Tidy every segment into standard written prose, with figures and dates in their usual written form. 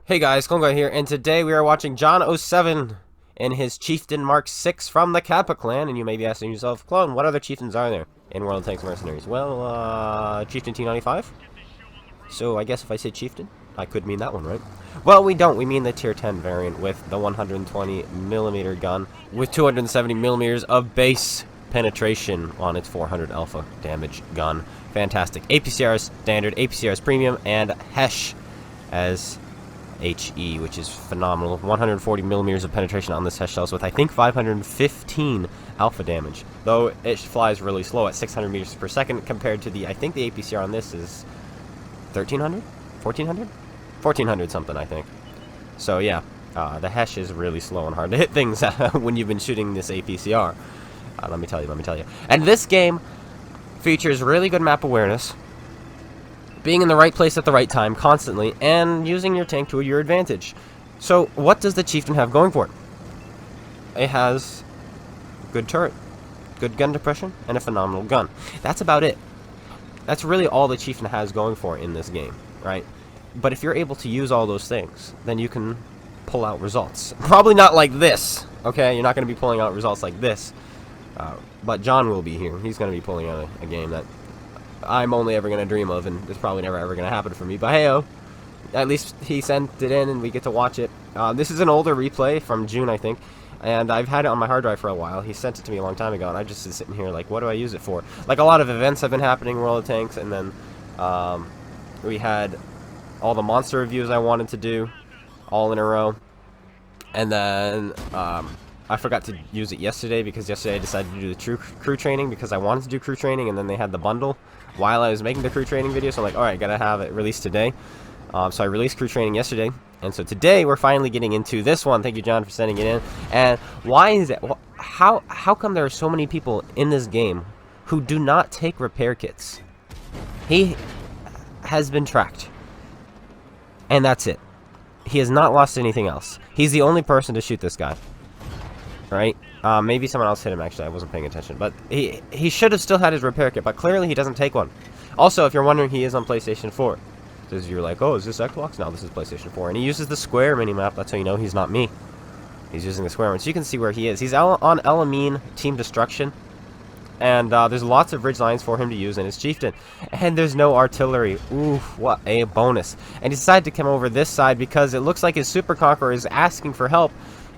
Hey guys, Kongo here, and today we are watching John07 in his Chieftain Mark 6 from the Kappa clan, and you may be asking yourself, Clone, what other Chieftains are there in World of Tanks Mercenaries? Well, Chieftain T95? So I guess if I say Chieftain, I could mean that one, right? Well, we don't. We mean the Tier 10 variant with the 120mm gun with 270mm of base penetration on its 400 alpha damage gun. Fantastic. APCR is standard, APCR is premium, and HESH as HE, which is phenomenal. 140mm of penetration on this HESH shells with, I think, 515 alpha damage. Though it flies really slow at 600 meters per second compared to the, I think the APCR on this is 1300? 1400? 1400 something, I think. So yeah, the HESH is really slow and hard to hit things when you've been shooting this APCR. Let me tell you. And this game features really good map awareness, being in the right place at the right time constantly, and using your tank to your advantage. So what does the Chieftain have going for it? It has good turret, good gun depression, and a phenomenal gun. That's about it. That's really all the Chieftain has going for it in this game, right? But if you're able to use all those things, then you can pull out results. Probably not like this, okay? You're not going to be pulling out results like this. But John will be here. He's going to be pulling out a game that I'm only ever going to dream of, and it's probably never ever going to happen for me. But hey-oh, at least he sent it in and we get to watch it. This is an older replay from June, I think, and I've had it on my hard drive for a while. He sent it to me a long time ago, and I just sitting here like, what do I use it for? Like, a lot of events have been happening in World of Tanks, and then we had all the monster reviews I wanted to do all in a row, and then I forgot to use it yesterday because yesterday I decided to do the crew training because I wanted to do crew training, and then they had the bundle while I was making the crew training video, so I'm like, alright, gotta have it released today. So I released crew training yesterday, and so today we're finally getting into this one. Thank you, John, for sending it in. And why is it? How come there are so many people in this game who do not take repair kits? He has been tracked, and that's it. He has not lost anything else. He's the only person to shoot this guy, right? Maybe someone else hit him, actually. I wasn't paying attention. But he should have still had his repair kit, but clearly he doesn't take one. Also, if you're wondering, he is on PlayStation 4. So you're like, oh, is this Xbox? No, this is PlayStation 4. And he uses the square minimap. That's how you know he's not me. He's using the square one. So you can see where he is. He's on Elamine Team Destruction. And there's lots of ridge lines for him to use in his Chieftain. And there's no artillery. Oof, what a bonus. And he decided to come over this side because it looks like his Super Conqueror is asking for help.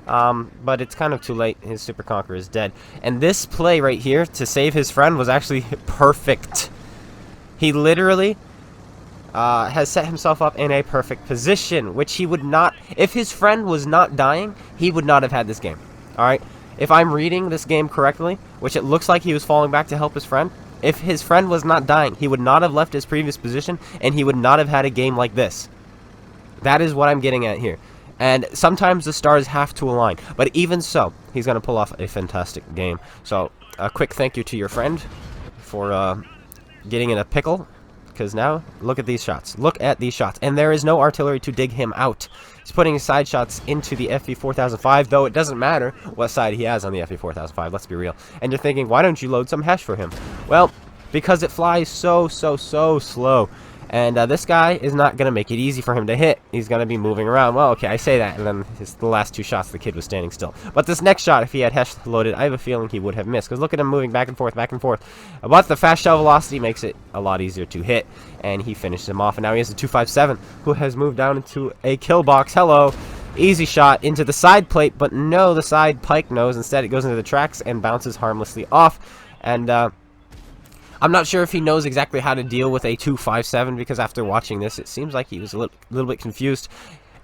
But it's kind of too late. His Super Conqueror is dead. And this play right here to save his friend was actually perfect. He literally has set himself up in a perfect position, which he would not, if his friend was not dying, he would not have had this game. Alright? If I'm reading this game correctly, which it looks like he was falling back to help his friend, if his friend was not dying, he would not have left his previous position, and he would not have had a game like this. That is what I'm getting at here. And sometimes the stars have to align. But even so, he's going to pull off a fantastic game. So, a quick thank you to your friend for getting in a pickle. Because now, look at these shots. Look at these shots. And there is no artillery to dig him out. He's putting his side shots into the FV4005, though it doesn't matter what side he has on the FV4005. Let's be real. And you're thinking, why don't you load some HESH for him? Well, because it flies so slow. And this guy is not going to make it easy for him to hit. He's going to be moving around. Well, okay, I say that, and then the last two shots, the kid was standing still. But this next shot, if he had HESH loaded, I have a feeling he would have missed. Because look at him moving back and forth. But the fast shell velocity makes it a lot easier to hit. And he finishes him off. And now he has a 257, who has moved down into a kill box. Hello. Easy shot into the side plate, but no, the side pike knows. Instead, it goes into the tracks and bounces harmlessly off. And, I'm not sure if he knows exactly how to deal with a 257, because after watching this, it seems like he was a little bit confused.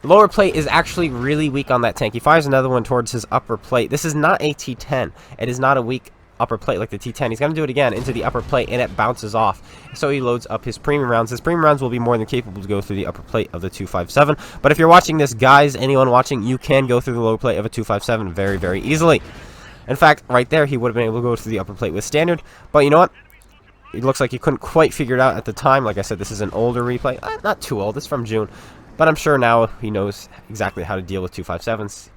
Lower plate is actually really weak on that tank. He fires another one towards his upper plate. This is not a T10. It is not a weak upper plate like the T10. He's going to do it again into the upper plate, and it bounces off. So he loads up his premium rounds. His premium rounds will be more than capable to go through the upper plate of the 257. But if you're watching this, guys, anyone watching, you can go through the lower plate of a 257 very, very easily. In fact, right there, he would have been able to go through the upper plate with standard. But you know what? It looks like he couldn't quite figure it out at the time. Like I said, this is an older replay. Not too old. It's from June. But I'm sure now he knows exactly how to deal with 257s.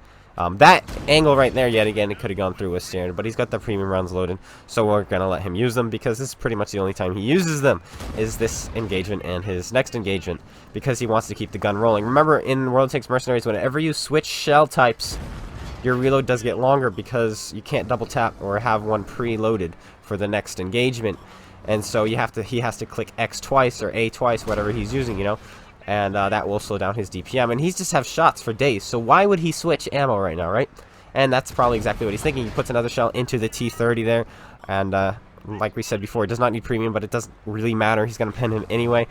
That angle right there, yet again, it could have gone through with standard, but he's got the premium rounds loaded, so we're going to let him use them, because this is pretty much the only time he uses them, is this engagement and his next engagement, because he wants to keep the gun rolling. Remember, in World Tanks Mercenaries, whenever you switch shell types, your reload does get longer, because you can't double tap or have one preloaded for the next engagement, and so he has to click X twice, or A twice, whatever he's using, you know. And that will slow down his DPM. And he's just have shots for days. So why would he switch ammo right now, right? And that's probably exactly what he's thinking. He puts another shell into the T30 there. And like we said before, it does not need premium, but it doesn't really matter. He's going to pin him anyway.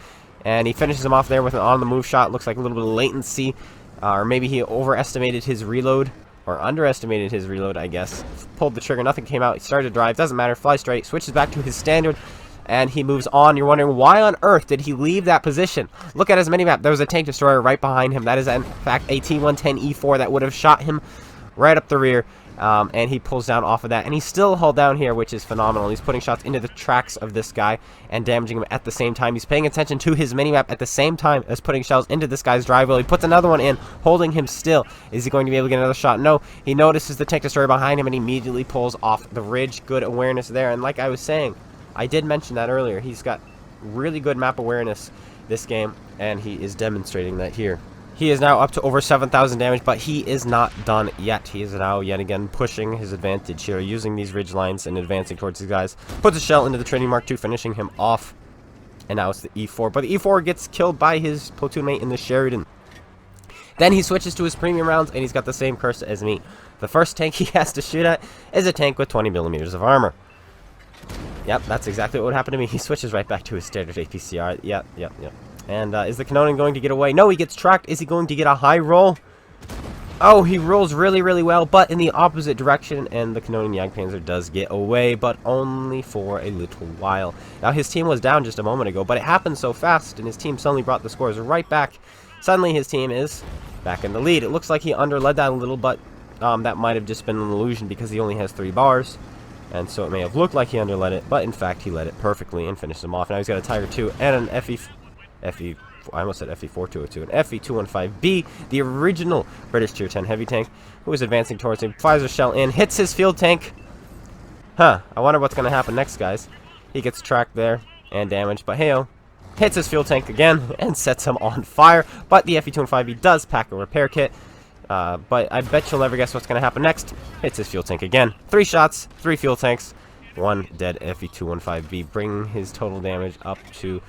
And he finishes him off there with an on-the-move shot. Looks like a little bit of latency. Or maybe he overestimated his reload. Or underestimated his reload, I guess. Pulled the trigger. Nothing came out. He started to drive. Doesn't matter. Flies straight. Switches back to his standard. And he moves on. You're wondering, why on earth did he leave that position? Look at his minimap. There was a tank destroyer right behind him. That is, in fact, a T110E4 that would have shot him right up the rear. And he pulls down off of that. And he's still hauled down here, which is phenomenal. He's putting shots into the tracks of this guy and damaging him at the same time. He's paying attention to his minimap at the same time as putting shells into this guy's drive wheel. He puts another one in, holding him still. Is he going to be able to get another shot? No. He notices the tank destroyer behind him and immediately pulls off the ridge. Good awareness there. And like I was saying, I did mention that earlier. He's got really good map awareness this game, and he is demonstrating that here. He is now up to over 7,000 damage, but he is not done yet. He is now yet again pushing his advantage here, using these ridge lines and advancing towards these guys. Puts a shell into the Trinity Mark II, finishing him off. And now it's the E4. But the E4 gets killed by his platoon mate in the Sheridan. Then he switches to his premium rounds, and he's got the same curse as me. The first tank he has to shoot at is a tank with 20 millimeters of armor. Yep, that's exactly what would happen to me. He switches right back to his standard APCR. Yep. And is the Canonian going to get away? No, he gets tracked. Is he going to get a high roll? Oh, he rolls really, really well, but in the opposite direction, and the Canonian Jagdpanzer does get away, but only for a little while. Now, his team was down just a moment ago, but it happened so fast, and his team suddenly brought the scores right back. Suddenly, his team is back in the lead. It looks like he underled that a little, but that might have just been an illusion because he only has 3 bars. And so it may have looked like he underled it, but in fact he led it perfectly and finished him off. Now he's got a Tiger 2 and an I almost said FE4202, an FE215B, the original British Tier 10 heavy tank, who is advancing towards him, fires a shell in, hits his field tank. I wonder what's going to happen next, guys. He gets tracked there and damaged, but hey-oh, hits his fuel tank again and sets him on fire. But the FE215B does pack a repair kit. But I bet you'll never guess what's going to happen next. Hits his fuel tank again. 3 shots, 3 fuel tanks, 1 dead FE215B, bringing his total damage up to,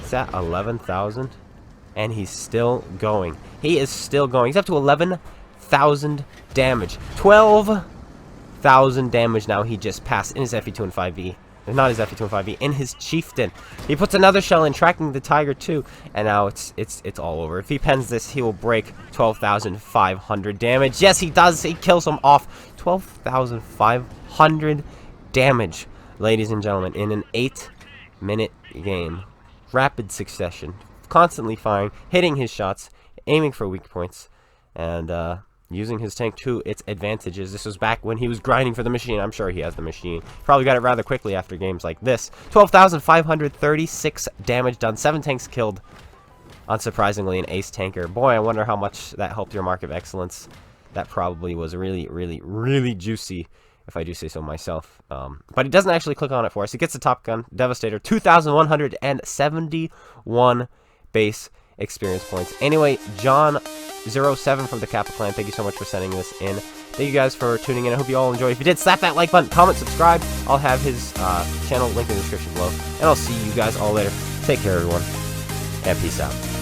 is that 11,000? And he's still going. He is still going. He's up to 11,000 damage. 12,000 damage now he just passed in his FE215B. Not his FE215B, in his Chieftain. He puts another shell in, tracking the Tiger 2, and now it's all over. If he pens this, he will break 12,500 damage. Yes, he does. He kills him off. 12,500 damage, ladies and gentlemen, in an 8-minute game. Rapid succession. Constantly firing, hitting his shots, aiming for weak points, and using his tank to its advantages. This was back when he was grinding for the machine. I'm sure he has the machine. Probably got it rather quickly after games like this. 12,536 damage done. 7 tanks killed. Unsurprisingly, an ace tanker. Boy, I wonder how much that helped your mark of excellence. That probably was really, really, really juicy, if I do say so myself. But he doesn't actually click on it for us. He gets the Top Gun Devastator. 2,171 base experience points. Anyway, John07 from the Kappa Clan, thank you so much for sending this in. Thank you guys for tuning in. I hope you all enjoyed. If you did, slap that like button, comment, subscribe. I'll have his channel linked in the description below. And I'll see you guys all later. Take care, everyone. And peace out.